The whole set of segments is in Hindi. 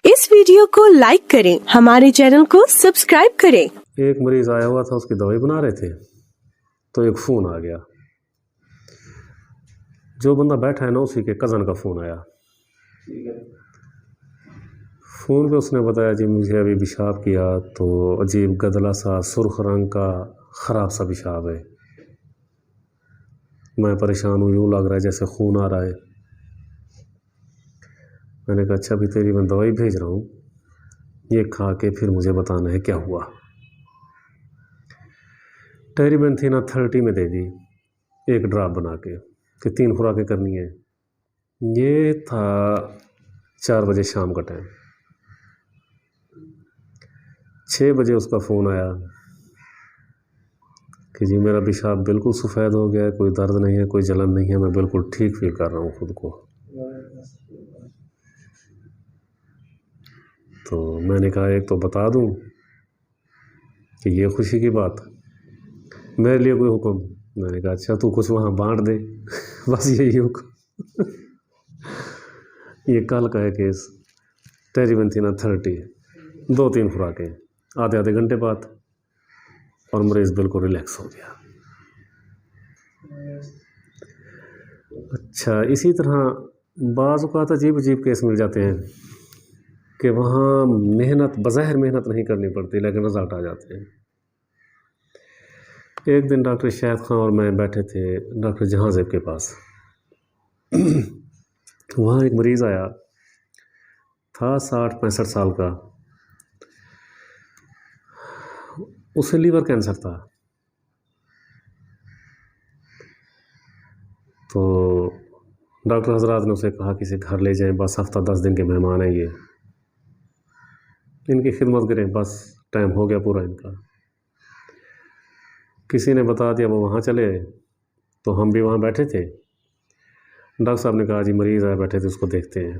इस वीडियो को लाइक करें, हमारे चैनल को सब्सक्राइब करें। एक मरीज आया हुआ था, उसकी दवाई बना रहे थे तो एक फ़ोन आ गया। जो बंदा बैठा है ना, उसी के कज़न का फ़ोन आया। फ़ोन पे उसने बताया जी मुझे अभी पेशाब किया तो अजीब गदला सा सुर्ख रंग का ख़राब सा पेशाब है। मैं परेशान हूँ, यूँ लग रहा है जैसे खून आ रहा है। मैंने कहा अच्छा, अभी तेरी मैं दवाई भेज रहा हूँ, ये खा के फिर मुझे बताना है क्या हुआ। टेरीबेंथीना 30 में दे दी, एक ड्रॉप बना के कि 3 खुराकें करनी है। ये था 4 बजे शाम का टाइम। 6 बजे उसका फ़ोन आया कि जी मेरा पेशाब बिल्कुल सफ़ेद हो गया है, कोई दर्द नहीं है, कोई जलन नहीं है, मैं बिल्कुल ठीक फील कर रहा हूँ खुद को। तो मैंने कहा एक तो बता दूँ कि ये खुशी की बात, मेरे लिए कोई हुक्म। मैंने कहा अच्छा तू कुछ वहाँ बांट दे बस यही हुक्म। ये कल का है केस। टेरीबेंथीना 30, 2-3 खुराकें आधे आधे घंटे बाद, और मरीज़ बिल्कुल रिलैक्स हो गया। अच्छा, इसी तरह बाज़ औक़ात अजीब अजीब केस मिल जाते हैं कि वहाँ मेहनत, बज़ाहिर मेहनत नहीं करनी पड़ती लेकिन रिज़ल्ट आ जाते हैं। एक दिन डॉक्टर शाहिद खान और मैं बैठे थे डॉक्टर जहांज़ेब के पास। वहाँ एक मरीज़ आया था, 60-65 साल का। उसे लीवर कैंसर था। तो डॉक्टर हजरात ने उसे कहा कि इसे घर ले जाएं, बस हफ्ता 10 दिन के मेहमान हैं ये, इनकी खिदमत करें, बस टाइम हो गया पूरा इनका। किसी ने बता दिया, वो वहाँ चले, तो हम भी वहाँ बैठे थे। डॉक्टर साहब ने कहा जी मरीज़ आए बैठे थे, उसको देखते हैं,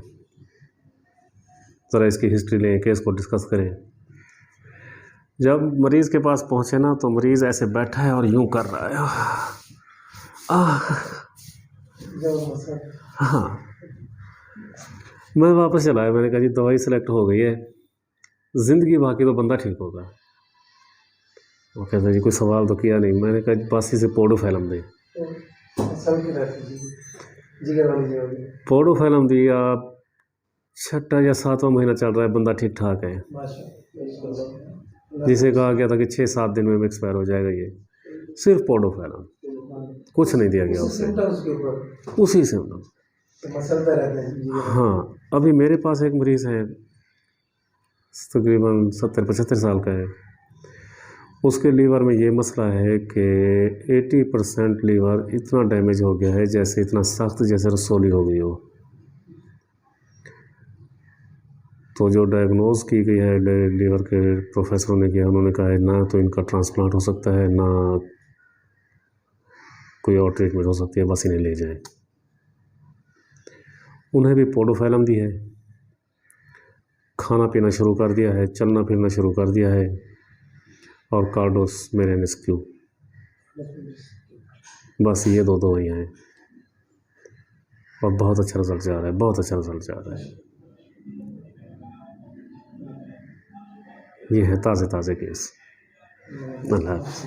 ज़रा इसकी हिस्ट्री लें, केस को डिस्कस करें। जब मरीज़ के पास पहुँचे ना, तो मरीज़ ऐसे बैठा है और यूँ कर रहा है हाँ। मैं वापस चला आया, मैंने कहा जी दवाई सेलेक्ट हो गई है, ज़िंदगी बाकी तो बंदा ठीक होगा। वो कहता जी कोई सवाल तो किया नहीं। मैंने कहा बस इसे पोडोफाइलम दे। पोडोफाइलम दी, आप 6वां या 7वां महीना चल रहा है, बंदा ठीक ठाक है। जिसे कहा गया था कि 6-7 दिन में एक्सपायर हो जाएगा, ये सिर्फ पोडोफाइलम, कुछ नहीं दिया गया उससे, उसी से हाँ। अभी मेरे पास एक मरीज़ है, तकरीबन 70-75 साल का है। उसके लीवर में ये मसला है कि 80% लीवर इतना डैमेज हो गया है जैसे, इतना सख्त जैसे रसौली हो गई हो। तो जो डायग्नोज की गई है लीवर के प्रोफेसरों ने किया, उन्होंने कहा है ना तो इनका ट्रांसप्लांट हो सकता है, ना कोई और ट्रीटमेंट हो सकती है, बस इन्हें ले जाएं। उन्हें भी पोडोफाइलम दी है, खाना पीना शुरू कर दिया है, चलना फिरना शुरू कर दिया है, और कार्डोस मेरेनेस्क्यू, बस ये 2 दवाइयाँ हैं, और बहुत अच्छा रिजल्ट जा रहा है, बहुत अच्छा रिजल्ट जा रहा है। ये है ताज़े ताज़े केस। अल्लाह हाफ़िज़।